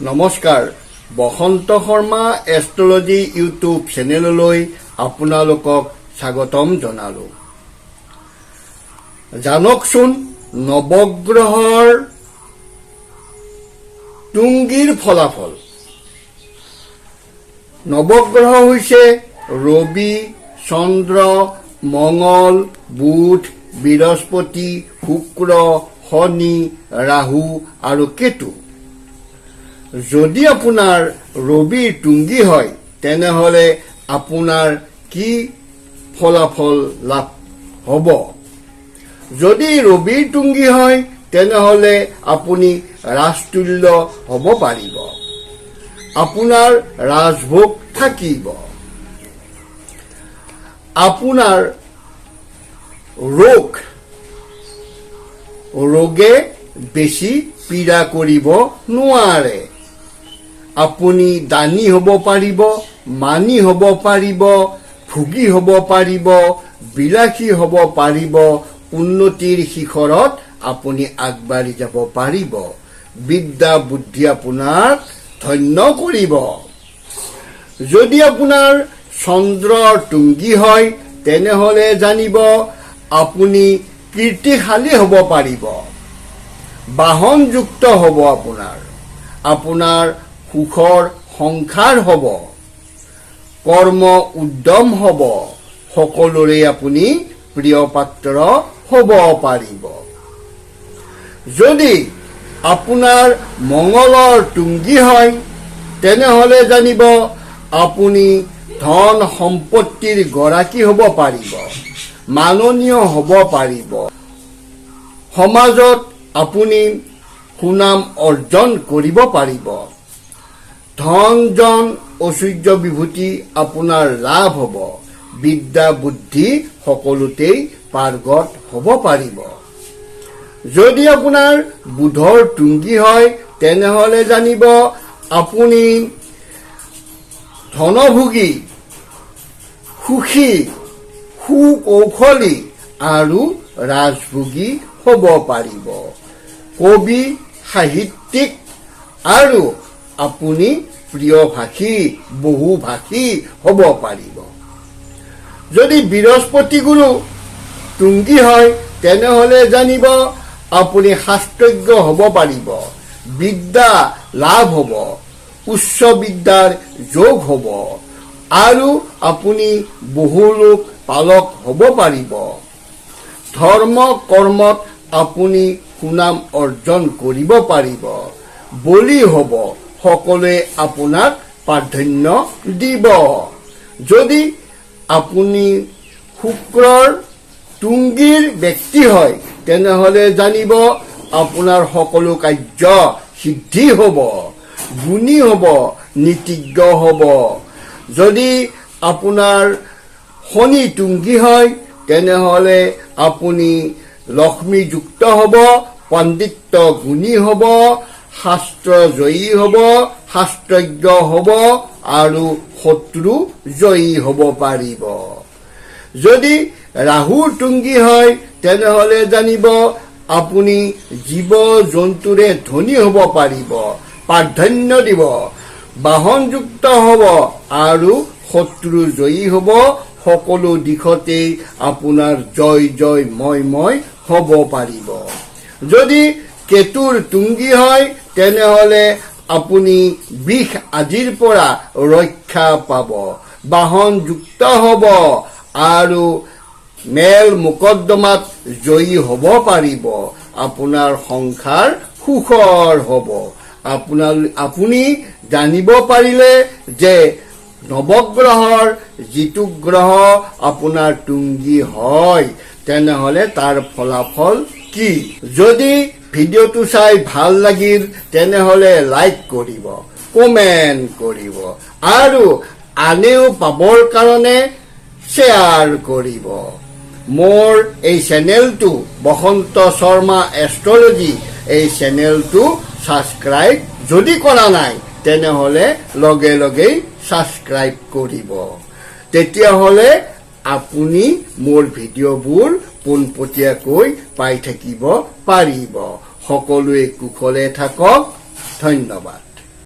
নমস্কাৰ বসন্ত Sharma astrology YouTube চেনেললৈ আপোনালোকক স্বাগতম জনালো। জানকচোন নৱগ্ৰহৰ তুংগীৰ ফলাফল। নৱগ্ৰহ হৈছে ৰবি, চন্দ্ৰ, মঙ্গল, বুধ, বৃহস্পতি, শুক্ৰ, শনি, ৰাহু আৰু কেতু। যদি আপোনাৰ ৰবিৰ তুংগী হয় তেনেহলে আপোনাৰ কি ফলাফল লাভ হ'ব? যদি ৰবিৰ তুংগী হয় তেনেহলে আপুনি ৰাজতুল্য হ'ব পাৰিব। আপোনাৰ ৰাজভোগ থাকিব। আপোনাৰ ৰোগে বেছি পীড়া কৰিব নোৱাৰে। আপুনি দানী হ'ব পাৰিব, মানি হ'ব পাৰিব, ভোগী হ'ব পাৰিব, বিলাসী হ'ব পাৰিব। উন্নতিৰ শিখৰত আপুনি আগবাঢ়ি যাব পাৰিব। বিদ্যা বুদ্ধি আপোনাক ধন্য কৰিব। যদি আপোনাৰ চন্দ্ৰৰ তুংগী হয় তেনেহলে জানিব আপুনি কীৰ্তিশালী হ'ব পাৰিব। বাহনযুক্ত হ'ব আপোনাৰ সুখৰ সংসাৰ হ'ব। কৰ্ম উদ্যম হ'ব। সকলোৰে আপুনি প্ৰিয় পাত্ৰ হ'ব পাৰিব। যদি আপোনাৰ মঙ্গলৰ তুংগী হয় তেনেহলে জানিব আপুনি ধন সম্পত্তিৰ গৰাকী হ'ব পাৰিব। মাননীয় হ'ব পাৰিব। সমাজত আপুনি সুনাম অৰ্জন কৰিব পাৰিব। ধন জন ঐশ্বৰ্য বিভূতি আপোনাৰ লাভ হ'ব। বিদ্যা বুদ্ধি সকলোতেই পাৰ্গত হ'ব পাৰিব। যদি আপোনাৰ বুধৰ তুংগী হয় তেনেহলে জানিব আপুনি ধনভোগী, সুখী, সুকৌশলী আৰু ৰাজভোগী হ'ব পাৰিব। কবি, সাহিত্যিক আৰু আপুনি প্ৰিয়ভাষী, বহুভাষী হ'ব পাৰিব। যদি বৃহস্পতি গুৰু তুংগী হয় তেনেহলে জানিব আপুনি শাস্ত্ৰজ্ঞ হ'ব পাৰিব। বিদ্যা লাভ হ'ব। উচ্চ বিদ্যাৰ যোগ হ'ব আৰু আপুনি বহুলোক পালক হ'ব পাৰিব। ধৰ্ম কৰ্মত আপুনি সুনাম অৰ্জন কৰিব পাৰিব। বলি হ'ব। সকলোৱে আপোনাক প্ৰাধান্য দিব। যদি আপুনি শুক্ৰৰ তুংগীৰ ব্যক্তি হয় তেনেহলে জানিব আপোনাৰ সকলো কাৰ্য সিদ্ধি হ'ব। গুণী হ'ব, নীতিজ্ঞ হ'ব। যদি আপোনাৰ শনি তুংগী হয় তেনেহলে আপুনি লক্ষ্মীযুক্ত হ'ব, পণ্ডিত্য গুণী হ'ব, শাস্ত্ৰ জয়ী হ'ব, শাস্ত্ৰজ্ঞ হ'ব আৰু শত্ৰু জয়ী হ'ব পাৰিব। যদি ৰাহুৰ তুংগী হয় তেনেহলে জানিব আপুনি জীৱ জন্তুৰে ধনী হ'ব পাৰিব, প্ৰাধান্য দিব, বাহনযুক্ত হ'ব আৰু শত্ৰু জয়ী হ'ব। সকলো দিশতেই আপোনাৰ জয় জয় ময় হ'ব পাৰিব। যদি কেতুৰ তুংগী হয় তেনেহলে আপুনি বিষ আদিৰ পৰা ৰক্ষা পাব, বাহনযুক্ত হ'ব আৰু মেল মোকদ্দমাত জয়ী হ'ব পাৰিব। আপোনাৰ সংসাৰ সুখৰ হ'ব। আপুনি জানিব পাৰিলে যে নৱগ্ৰহৰ যিটো গ্ৰহ আপোনাৰ তুংগী হয় তেনেহলে তাৰ ফলাফল কি? যদি ভিডিঅ'টো চাই ভাল লাগিল তেনেহলে লাইক কৰিব, কমেণ্ট কৰিব আৰু আনেও পাবৰ কাৰণে শ্বেয়াৰ কৰিব। মোৰ এই চেনেলটো বসন্ত শৰ্মা এষ্ট্ৰলজি, এই চেনেলটো ছাবস্ক্ৰাইব যদি কৰা নাই তেনেহলে লগে লগেই ছাবস্ক্ৰাইব কৰিব। তেতিয়াহলে আপুনি মোৰ ভিডিঅ'বোৰ পোনপটীয়াকৈ পাই থাকিব পাৰিব। সকলোৱে কুশলে থাকক। ধন্যবাদ।